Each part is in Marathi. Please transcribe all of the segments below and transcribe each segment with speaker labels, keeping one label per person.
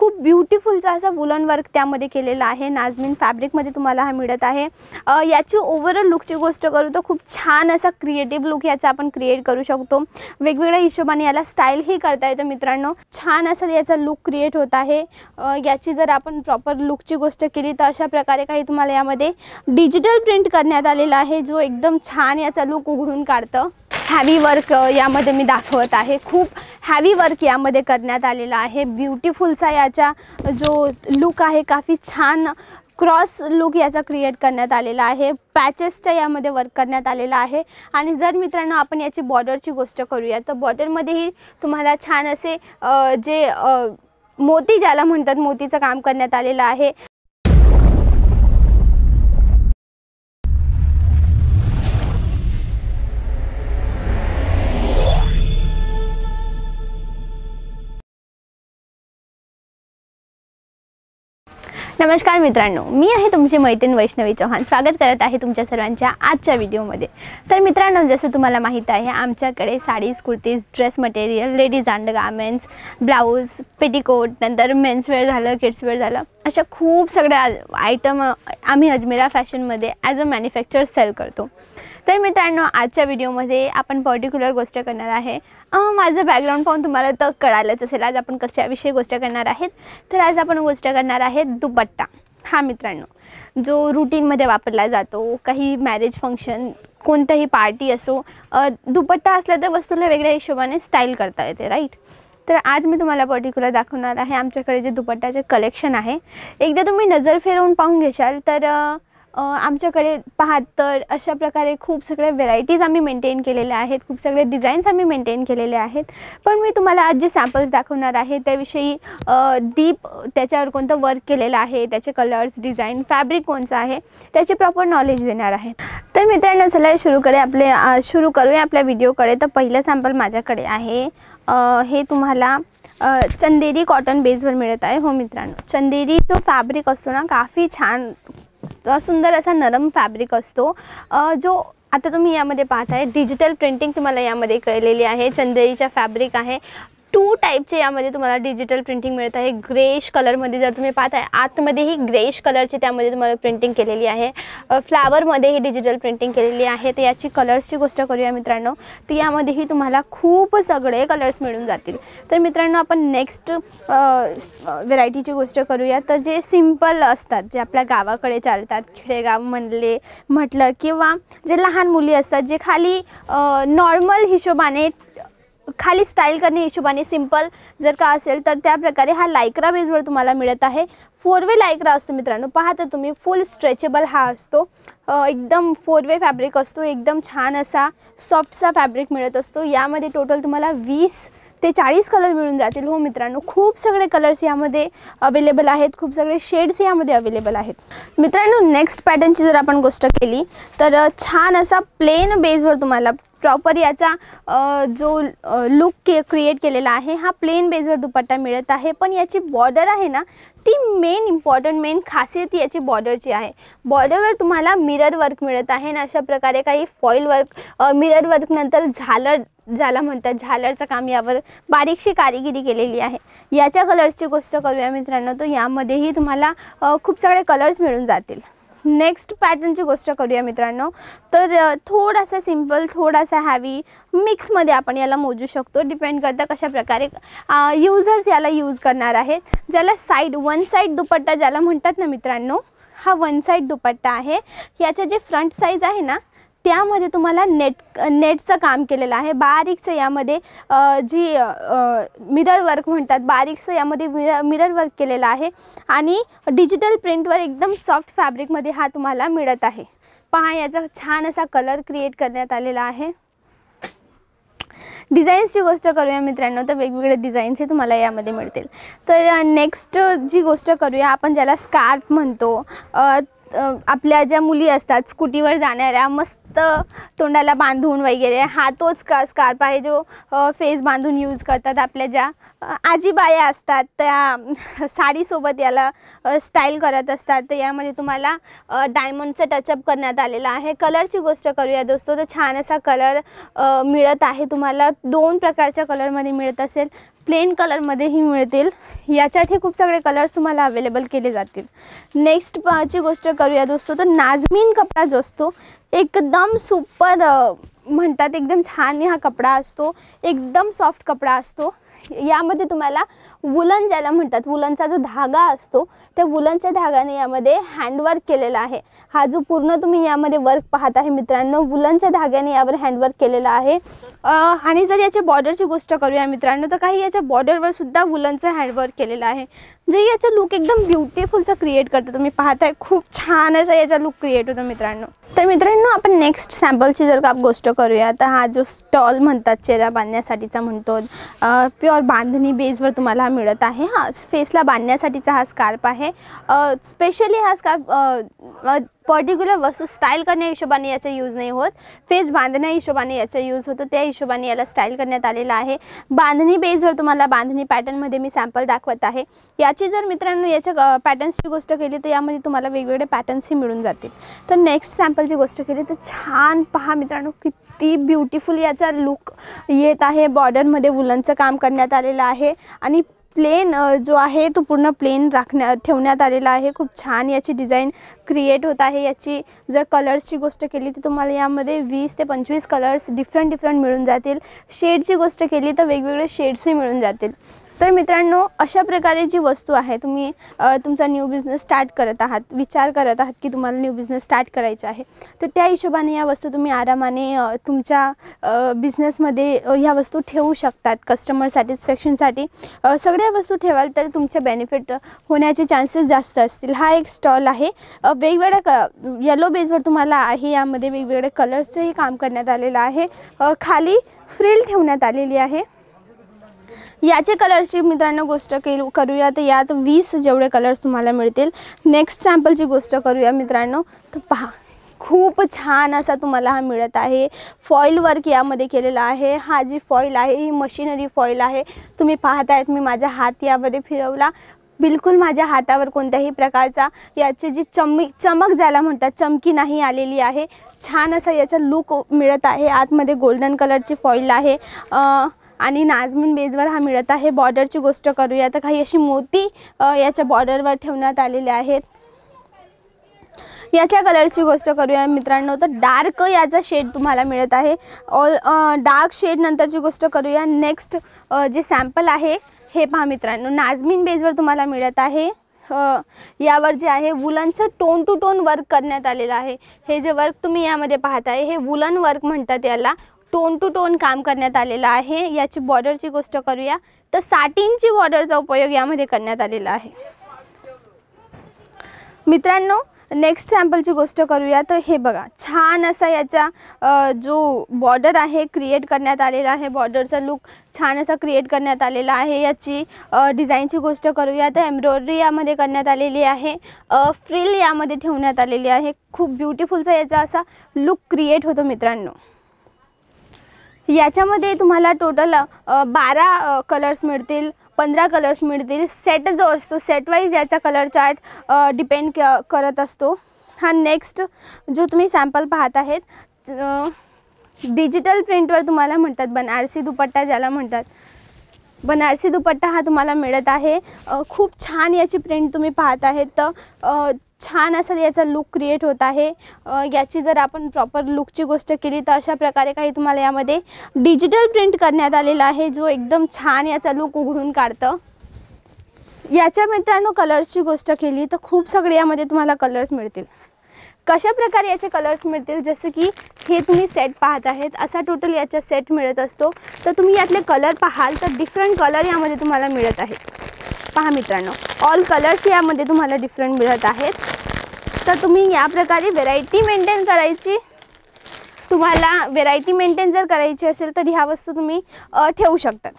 Speaker 1: खूप ब्युटिफुलचा असा वुलन वर्क त्यामध्ये केलेला आहे। नाजमीन फॅब्रिकमध्ये तुम्हाला हा मिळत आहे। याची ओव्हरऑल लुकची गोष्ट करू तर खूप छान असा क्रिएटिव्ह लुक याचा आपण क्रिएट करू शकतो। वेगवेगळ्या हिशोबाने याला स्टाईल ही करता येतं मित्रांनो। छान असा याचा लुक क्रिएट होत आहे। याची जर आपण प्रॉपर लुकची गोष्ट केली तर अशा प्रकारे काही तुम्हाला यामध्ये डिजिटल प्रिंट करण्यात आलेला आहे, जो एकदम छान याचा लुक उघडून काढतं। हॅवी वर्क यामध्ये मी दाखवत आहे। खूप हॅवी वर्क यामध्ये करण्यात आलेला आहे। ब्युटिफुलचा याचा जो लुक आहे, काफ़ी छान क्रॉस लुक याचा क्रिएट करण्यात आलेला आहे। पॅचेसचा यामध्ये वर्क करण्यात आलेला आहे। आणि जर मित्रांनो आपण याची बॉर्डरची गोष्ट करूया तर बॉर्डरमध्येही तुम्हाला छान असे जे मोती ज्याला म्हणतात, मोतीचं काम करण्यात आलेलं आहे। नमस्कार मित्रांनो, मी आहे तुमची मैत्रीण वैष्णवी चौहान। स्वागत करत आहे तुमच्या सर्वांच्या आजच्या व्हिडिओमध्ये। तर मित्रांनो, जसं तुम्हाला माहीत आहे आमच्याकडे sarees, kurtis, dress material, ladies undergarments, blouse, petticoat, नंतर मेन्सवेअर झालं, किड्सवेअर झालं, अशा खूप सगळ्या आयटम आम्ही अजमेरा फॅशनमध्ये ॲज अ मॅन्युफॅक्चर सेल करतो। तर मित्रांनो, आजच्या व्हिडिओमध्ये आपण पर्टिक्युलर गोष्ट करणार आहे। माझं बॅकग्राऊंड पाहून तुम्हाला तर कळालंच असेल आज आपण कशाविषयी गोष्ट करणार आहेत। तर आज आपण गोष्ट करणार आहे दुपट्टा। हा मित्रांनो, जो रूटीनमध्ये वापरला जातो, काही मॅरेज फंक्शन, कोणताही पार्टी असो, दुपट्टा असला तर वस्तूला वेगळ्या हिशोबाने स्टाईल करता येते, राईट। तर आज मी तुम्हाला पर्टिक्युलर दाखवणार आहे आमच्याकडे जे दुपट्टाचे कलेक्शन आहे। एकदा तुम्ही नजर फिरवून पाहून घेशाल तर आमच्याकडे पाहात तर अशा प्रकारे खूप सगळे व्हेरायटीज आम्ही मेंटेन केलेल्या आहेत, खूप सगळे डिझाईन्स आम्ही मेंटेन केलेले आहेत। पण मी तुम्हाला आज जे सॅम्पल्स दाखवणार आहे त्याविषयी डीप त्याच्यावर कोणतं वर्क केलेलं आहे, त्याचे कलर्स, डिझाईन, फॅब्रिक कोणचं आहे, त्याचे प्रॉपर नॉलेज देणार आहे। तर मित्रांनो, चला सुरू करूया आपल्या व्हिडिओकडे। तर पहिलं सॅम्पल माझ्याकडे आहे, हे तुम्हाला चंदेरी कॉटन बेसवर मिळत आहे। हो मित्रांनो, चंदेरी जो फॅब्रिक असतो ना, काफ़ी छान सुंदर असा नरम फॅब्रिक असतो, जो आता तुम्ही यामध्ये पाहताय डिजिटल प्रिंटिंग तुम्हाला यामध्ये केलेली आहे। चंदेरीचा फॅब्रिक आहे। 2 टाईपचे यामध्ये तुम्हाला डिजिटल प्रिंटिंग मिळत आहे। ग्रेश कलरमध्ये जर तुम्ही पाहताय, आतमध्येही ग्रेश कलरची त्यामध्ये तुम्हाला प्रिंटिंग केलेली आहे। फ्लावरमध्येही डिजिटल प्रिंटिंग केलेली आहे। तर याची कलर्सची गोष्ट करूया मित्रांनो, तर यामध्येही तुम्हाला खूप सगळे कलर्स मिळून जातील। तर मित्रांनो, आपण नेक्स्ट व्हेरायटीची गोष्ट करूया। तर जे सिंपल असतात, जे आपल्या गावाकडे चालतात, खेडेगाव म्हटलं किंवा जे लहान मुली असतात, जे खाली नॉर्मल हिशोबाने खाली स्टाईल करणे हिशोबाने सिंपल जर का असेल तर त्या प्रकारे हा लायक्रा बेसवर तुम्हाला मिळत आहे। 4 वे लायक्रा असतो मित्रांनो, पहा तर तुम्ही फुल स्ट्रेचेबल हा असतो, एकदम 4 वे फॅब्रिक असतो, एकदम छान असा सॉफ्टसा फॅब्रिक मिळत असतो। यामध्ये टोटल तुम्हाला 20 ते 40 कलर मिळून जातील। हो मित्रांनो, खूप सगळे कलर्स यामध्ये अवेलेबल आहेत, खूप सगळे शेड्स यामध्ये अवेलेबल आहेत। मित्रांनो, नेक्स्ट पॅटर्नची जर आपण गोष्ट केली तर छान असा प्लेन बेसवर तुम्हाला प्रॉपर याचा जो लुक क्रिएट केलेला आहे, हा प्लेन बेसवर दुपट्टा मिळत आहे। पण याची बॉर्डर आहे ना, ती मेन खासियत याची बॉर्डरची आहे। बॉर्डरवर तुम्हाला मिरर वर्क मिळत आहे ना, अशा प्रकारे काही फॉईल वर्क, मिरर वर्क नंतर झालर ज्याला म्हणतात, झालरचं काम यावर बारीकशी कारिगिरी केलेली आहे। याच्या कलर्सची गोष्ट करूया मित्रांनो, तर यामध्येही तुम्हाला खूप सगळे कलर्स मिळून जातील। नेक्स्ट पॅटर्नची गोष्ट करूया मित्रांनो, तर थोडासा सिंपल, थोडासा हॅवी मिक्समध्ये आपण याला मोजू शकतो। डिपेंड करतं कशा प्रकारे यूजर्स याला यूज करणार आहेत। ज्याला वन साइड दुपट्टा ज्याला म्हणतात ना मित्रांनो, हा 1 साइड दुपट्टा आहे। याचं जे फ्रंट साइज आहे ना, त्यामध्ये तुम्हाला नेटचं काम केलेलं आहे। बारीकचं यामध्ये जी मिरर वर्क म्हणतात, बारीकचं यामध्ये मिरर वर्क केलेलं आहे आणि डिजिटल प्रिंटवर एकदम सॉफ्ट फॅब्रिकमध्ये हा तुम्हाला मिळत आहे। पहा, याचा छान असा कलर क्रिएट करण्यात आलेला आहे। डिझाईन्सची गोष्ट करूया मित्रांनो, तर वेगवेगळे डिझाईन्स हे तुम्हाला यामध्ये मिळतील। तर नेक्स्ट जी गोष्ट करूया आपण, ज्याला स्कार्फ म्हणतो, आपल्या ज्या मुली असतात स्कूटीवर जाणाऱ्या, मस्त तोंडाला बांधून वगैरे, हा तोच स्कार्फ आहे जो फेस बांधून यूज करतात। आपल्या ज्या आजीबाया असतात त्या साडीसोबत याला स्टाईल करत असतात। तर यामध्ये तुम्हाला डायमंडचा टचअप करण्यात आलेला आहे। कलरची गोष्ट करूया दोस्तो, तर छान असा कलर मिळत आहे तुम्हाला। 2 प्रकारच्या कलरमध्ये मिळत असेल। प्लेन कलरमध्येही मिळतील। याच्यातही खूप सगळे कलर्स तुम्हाला अवेलेबल केले जातील। नेक्स्ट ची गोष्ट करूया दोस्तो, तर नाजमीन कपडा जो असतो एकदम सुपर म्हणतात, एकदम छान हा कपडा असतो, एकदम सॉफ्ट कपडा असतो। यामध्ये तुम्हाला वुलन ज्याला म्हणतात, वुलनचा जो धागा असतो त्या वुलनच्या धाग्याने यामध्ये हँडवर्क केलेला आहे। हा जो पूर्ण तुम्ही यामध्ये वर्क पाहत आहे मित्रांनो, वुलनच्या धाग्याने यावर हँडवर्क केलेला आहे। आणि जर याच्या बॉर्डरची गोष्ट करूया मित्रांनो, तर काही याच्या बॉर्डरवर सुद्धा वुलनचं हँडवर्क केलेलं आहे, जे याचा लुक एकदम ब्युटिफुलचा क्रिएट करतं। तुम्ही पाहताय खूप छान असा याचा लुक क्रिएट होतो मित्रांनो। तर मित्रांनो आपण नेक्स्ट सॅम्पलची जर का गोष्ट करूया, तर हा जो स्टॉल म्हणतात चेहरा बांधण्यासाठीचा म्हणतो, प्युअर बांधणी बेसवर तुम्हाला मिळत आहे। हा फेसला बांधण्यासाठीचा हा स्कार्फ आहे। स्पेशली हा स्कार्फ पर्टिक्युलर वस्तू स्टाईल करण्या हिशोबाने याचा यूज नाही होत, फेस बांधण्या हिशोबाने याचा यूज होतो, त्या हिशोबाने याला स्टाईल करण्यात आलेला आहे। बांधणी बेसवर तुम्हाला बांधणी पॅटर्नमध्ये मी सॅम्पल दाखवत आहे। याची जर मित्रांनो याच्या पॅटर्न्सची गोष्ट केली तर यामध्ये तुम्हाला वेगवेगळे पॅटर्न्सही मिळून जातील। तर नेक्स्ट सॅम्पलची गोष्ट केली तर छान पहा मित्रांनो, किती ब्युटिफुल याचा लुक येत आहे। बॉर्डरमध्ये वुलनचं काम करण्यात आलेलं आहे आणि प्लेन जो आहे तो पूर्ण प्लेन ठेवण्यात आलेला आहे। खूप छान याची डिझाईन क्रिएट होत आहे। याची जर कलर्सची गोष्ट केली तर तुम्हाला यामध्ये 20 ते 25 कलर्स डिफरंट मिळून जातील। शेडची गोष्ट केली तर वेगवेगळे शेड्सही मिळून जातील। तर मित्रांनो अशा प्रकारे जी वस्तू आहे, तुम्ही तुमचा न्यू बिझनेस स्टार्ट करत आहात, विचार करत आहात की तुम्हाला न्यू बिझनेस स्टार्ट करायचा आहे, तर त्या हिशोबाने या वस्तू तुम्ही आरामाने तुमच्या बिझनेसमध्ये ह्या वस्तू ठेवू शकतात। कस्टमर सॅटिस्फॅक्शनसाठी सगळ्या वस्तू ठेवाल तर तुमचे बेनिफिट होण्याचे चान्सेस जास्त असतील। हा एक स्टॉल आहे, वेगवेगळ्या येलो बेसवर तुम्हाला आहे, यामध्ये वेगवेगळे कलर्सचंही काम करण्यात आलेलं आहे। खाली फ्रिल ठेवण्यात आलेली आहे। याचे कलर्सची मित्रांनो गोष्ट करूया तर यात 20 जेवढे कलर्स तुम्हाला मिळतील। नेक्स्ट सॅम्पलची गोष्ट करूया मित्रांनो, तर पहा खूप छान असा तुम्हाला हा मिळत आहे। फॉईल वर्क यामध्ये केलेला आहे। हा जी फॉईल आहे ही मशिनरी फॉईल आहे। तुम्ही पाहतायत मी माझा हात यामध्ये फिरवला, बिलकुल माझ्या हातावर कोणत्याही प्रकारचा याची जी चमक ज्याला म्हणतात चमकी नाही आलेली आहे। छान असा याचा लुक मिळत आहे। आतमध्ये गोल्डन कलरची फॉईल आहे आणि नाजमीन बेसवर हा मिळत आहे। बॉर्डरची गोष्ट करूया तर काही अशी मोती याच्या बॉर्डरवर ठेवण्यात आलेले आहेत। याच्या कलरची गोष्ट करूया मित्रांनो तर डार्क याचा शेड तुम्हाला मिळत आहे। डार्क शेड नंतरची गोष्ट करूया। नेक्स्ट जे सॅम्पल आहे हे पहा मित्रांनो, नाजमीन बेसवर तुम्हाला मिळत आहे। यावर जे आहे वुलनचं टोन टू टोन वर्क करण्यात आलेलं आहे। हे जे वर्क तुम्ही यामध्ये पाहताय हे वुलन वर्क म्हणतात याला। टोन टू टोन काम करण्यात आलेला आहे। याची बॉर्डरची गोष्ट करूया तर साटिनची बॉर्डरचा उपयोग यामध्ये करण्यात आलेला आहे मित्रांनो। नेक्स्ट सॅम्पलची गोष्ट करूया तर हे बघा, छान असा याचा जो बॉर्डर आहे क्रिएट करण्यात आलेला आहे। बॉर्डरचा लुक छान असा क्रिएट करण्यात आलेला आहे। याची डिझाईनची गोष्ट करूया तर एम्ब्रॉयडरी यामध्ये करण्यात आलेली आहे। फ्रिल यामध्ये ठेवण्यात आलेली आहे। खूप ब्युटिफुलचा याचा असा लुक क्रिएट होतो मित्रांनो। याच्यामध्ये तुम्हाला टोटल 12 कलर्स मिळतील, 15 कलर्स मिळतील। सेट जो असतो सेट वाईज याचा कलर चार्ट डिपेंड करत असतो। हा नेक्स्ट जो तुम्ही सॅम्पल पाहत आहेत डिजिटल प्रिंटवर तुम्हाला म्हणतात बनारसी दुपट्टा ज्याला म्हणतात, बनारसी दुपट्टा हा तुम्हाला मिळत आहे। खूप छान याची प्रिंट तुम्ही पाहत आहेत, तर छान असं याचा लुक क्रिएट होत आहे। याची जर आपण प्रॉपर लुकची गोष्ट केली तर अशा प्रकारे काही तुम्हाला यामध्ये डिजिटल प्रिंट करण्यात आलेला आहे, जो एकदम छान याचा लुक उघडून काढतं। याच्या मित्रांनो कलर्सची गोष्ट केली तर खूप सगळे यामध्ये तुम्हाला कलर्स मिळतील। कशा प्रकारे याचे कलर्स मिळतील, जसं की हे तुम्ही सेट पाहत आहेत, असा टोटल याचा सेट मिळत असतो। तर तुम्ही यातले कलर पाहाल तर डिफरंट कलर यामध्ये तुम्हाला मिळत आहेत। पहा मित्रांनो, ऑल कलर्स यामध्ये तुम्हाला डिफरंट मिळत आहेत। तर तुम्ही या प्रकारे व्हेरायटी मेंटेन करायची, तुम्हाला व्हेरायटी मेंटेन जर करायची असेल तर ह्या वस्तू तुम्ही ठेवू शकता।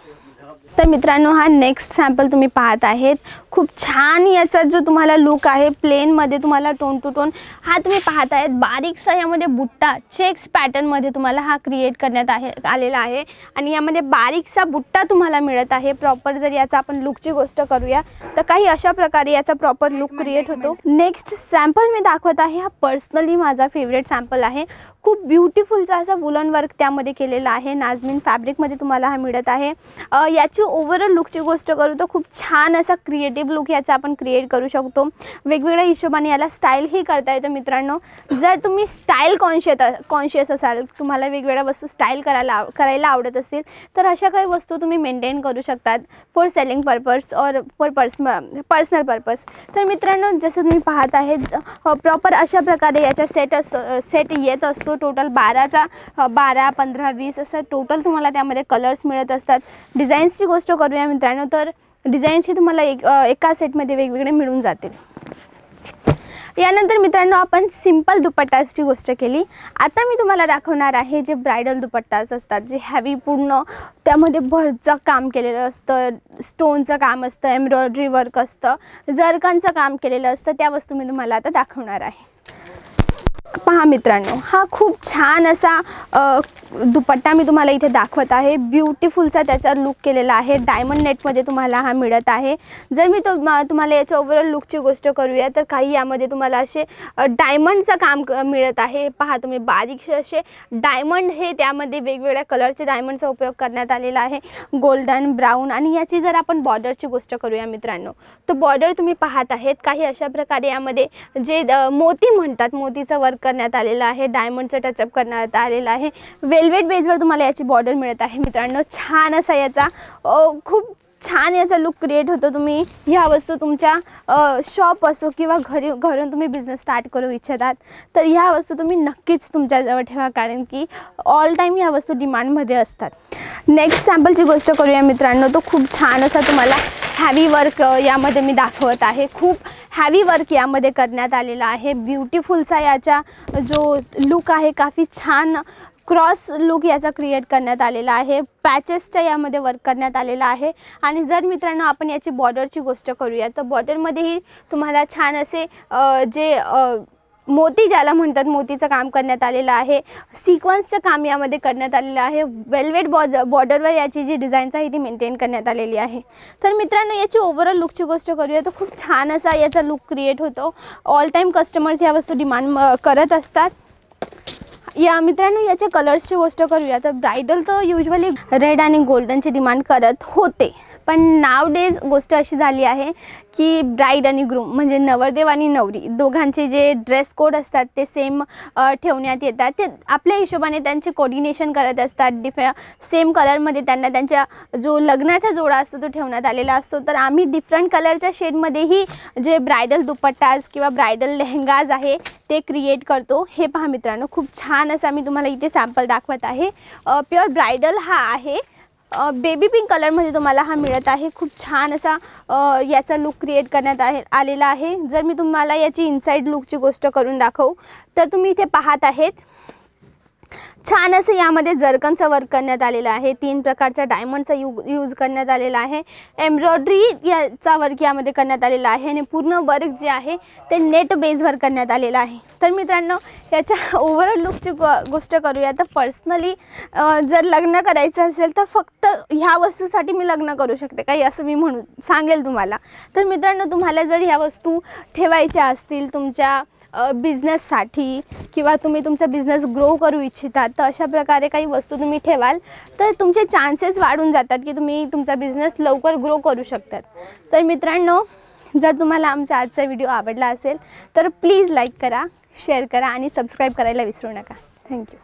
Speaker 1: तर मित्रांनो हा नेक्स्ट सॅम्पल तुम्ही पाहत आहेत। खूप छान याचा जो तुम्हाला लुक आहे प्लेनमध्ये तुम्हाला टोन टू टोन हा तुम्ही पाहत आहेत। बारीकसा यामध्ये बुट्टा चेक्स पॅटर्नमध्ये तुम्हाला हा क्रिएट करण्यात आलेला आहे आणि यामध्ये बारीकसा बुट्टा तुम्हाला मिळत आहे। प्रॉपर जर याचा आपण लुकची गोष्ट करूया तर काही अशा प्रकारे याचा प्रॉपर लुक क्रिएट होतो। नेक्स्ट सॅम्पल मी दाखवत आहे, हा पर्सनली माझा फेवरेट सॅम्पल आहे। खूप ब्युटिफुलचा असा वुलन वर्क त्यामध्ये केलेला आहे। नाजमीन फॅब्रिकमध्ये तुम्हाला हा मिळत आहे। याची ओव्हरऑल लुकची गोष्ट करू तर खूप छान असा क्रिएटिव्ह लुक याचा आपण क्रिएट करू शकतो। वेगवेगळ्या हिशोबाने याला स्टाईलही करता येतं मित्रांनो। जर तुम्ही स्टाईल कॉन्शियस असाल, तुम्हाला वेगवेगळ्या वस्तू स्टाईल करायला आवडत असतील तर अशा काही वस्तू तुम्ही मेंटेन करू शकतात फॉर सेलिंग पर्पज और फॉर पर्सनल पर्पज। तर मित्रांनो जसं तुम्ही पाहत आहेत प्रॉपर अशा प्रकारे याचा सेट येत असतो। टोटल 12, 15, 20 असं टोटल तुम्हाला त्यामध्ये कलर्स मिळत असतात। डिझाईन्सची गोष्ट करूया मित्रांनो तर डिझाईन्स ही तुम्हाला एका सेटमध्ये वेगवेगळे मिळून जातील। यानंतर मित्रांनो आपण सिंपल दुपट्टाची गोष्ट केली। आता मी तुम्हाला दाखवणार आहे जे ब्रायडल दुपट्टास असतात, जे हॅवी पूर्ण त्यामध्ये भरचं काम केलेलं असतं, स्टोनचं काम असतं, एम्ब्रॉयडरी वर्क असतं, जरकांचं काम केलेलं असतं, त्या वस्तू मी तुम्हाला आता दाखवणार आहे। पहा मित्रांनो, हा खूप छान असा दुपट्टा मी तुम्हाला इथे दाखवत आहे। ब्युटिफुलचा त्याचा लुक केलेला आहे, डायमंड नेटमध्ये तुम्हाला हा मिळत आहे। जर मी तुम्हाला याच्या ओव्हरऑल लुकची गोष्ट करूया तर काही यामध्ये तुम्हाला असे डायमंडचं काम मिळत आहे। पहा तुम्ही बारीकसे असे डायमंड हे त्यामध्ये वेगवेगळ्या कलरचे डायमंडचा उपयोग करण्यात आलेला आहे, गोल्डन, ब्राऊन। आणि याची जर आपण बॉर्डरची गोष्ट करूया मित्रांनो तर बॉर्डर तुम्ही पाहत आहेत काही अशा प्रकारे यामध्ये जे मोती म्हणतात, मोतीचं वर्क करण्यात आलेलं आहे, डायमंडचं टचअप करण्यात आलेलं आहे। वेल्वेट बेसवर तुम्हाला याची बॉर्डर मिळत आहे मित्रांनो। छान असा याचा खूप छान याचा लुक क्रिएट होतो। तुम्ही ह्या वस्तू तुमच्या शॉप असो किंवा घरून तुम्ही बिझनेस स्टार्ट करू इच्छितात तर ह्या वस्तू तुम्ही नक्कीच तुमच्याजवळ ठेवा, कारण की ऑल टाईम ह्या वस्तू डिमांडमध्ये असतात। नेक्स्ट सॅम्पलची गोष्ट करूया मित्रांनो तो खूप छान असा तुम्हाला हॅवी वर्क यामध्ये मी दाखवत आहे। खूप हॅवी वर्क यामध्ये करण्यात आलेला आहे। ब्युटिफुलचा याचा जो लुक आहे काफी छान क्रॉस लुक याचा क्रिएट करण्यात आलेला आहे। पॅचेसचा यामध्ये वर्क करण्यात आलेला आहे। आणि जर मित्रांनो आपण याची बॉर्डरची गोष्ट करूया तर बॉर्डरमध्येही तुम्हाला छान असे जे मोती ज्याला म्हणतात मोतीचं काम करण्यात आलेलं आहे, सिक्वेन्सचं काम यामध्ये करण्यात आलेलं आहे। वेल्वेट बॉर्डरवर याची जी डिझाईन्स आहे ती मेंटेन करण्यात आलेली आहे। तर मित्रांनो याची ओव्हरऑल लुकची गोष्ट करूया तर खूप छान असा याचा लुक क्रिएट होतो। ऑल टाईम कस्टमर्स ह्या वस्तू डिमांड करत असतात। या मित्रांनो याच्या कलर्सची गोष्ट करूया तर ब्रायडल तर युजली रेड आणि गोल्डनची डिमांड करत होते, पण नाव डेज गोष्ट अशी झाली आहे की ब्राईड आणि ग्रूम म्हणजे नवरदेव आणि नवरी दोघांचे जे ड्रेस कोड असतात ते सेम ठेवण्यात येतात। ते आपल्या हिशोबाने त्यांचे कोऑर्डिनेशन करत असतात। सेम कलरमध्ये त्यांना त्यांच्या जो लग्नाचा जोडा असतो तो ठेवण्यात आलेला असतो। तर आम्ही डिफरंट कलरच्या शेडमध्येही जे ब्रायडल दुपट्टाज किंवा ब्रायडल लेहंगाज आहे ते क्रिएट करतो। हे पहा मित्रांनो खूप छान असा मी तुम्हाला इथे सॅम्पल दाखवत आहे। प्युअर ब्रायडल हा आहे, बेबी पिंक कलरमध्ये तुम्हाला हा मिळत आहे। खूप छान असा याचा लुक क्रिएट करण्यात आलेला आहे। जर मी तुम्हाला याची इनसाइड लुकची गोष्ट करून दाखवू तर तुम्ही इथे पाहत आहेत छान असं यामध्ये जरकनचं वर्क करण्यात आलेलं आहे। 3 प्रकारच्या डायमंडचा यूज करण्यात आलेला आहे। एम्ब्रॉयडरी याचा वर्क यामध्ये करण्यात आलेला आहे आणि पूर्ण वर्क जे आहे ते नेट बेसवर करण्यात आलेलं आहे। तर मित्रांनो याच्या ओव्हरऑल लुकची गोष्ट करूया तर पर्सनली जर लग्न करायचं असेल तर फक्त ह्या वस्तूसाठी मी लग्न करू शकते काही असं मी म्हणून सांगेल तुम्हाला। तर मित्रांनो तुम्हाला जर ह्या वस्तू ठेवायच्या असतील तुमच्या बिझनेससाठी किंवा तुम्ही तुमचा बिझनेस ग्रो करू इच्छितात तर अशा प्रकारे काही वस्तू तुम्ही ठेवाल तर तुमचे चान्सेस वाढून जातात की तुम्ही तुमचा बिझनेस लवकर ग्रो करू शकतात। तर मित्रांनो जर तुम्हाला आमचा आजचा व्हिडिओ आवडला असेल तर प्लीज लाईक करा, शेअर करा आणि सबस्क्राईब करायला विसरू नका। थँक्यू।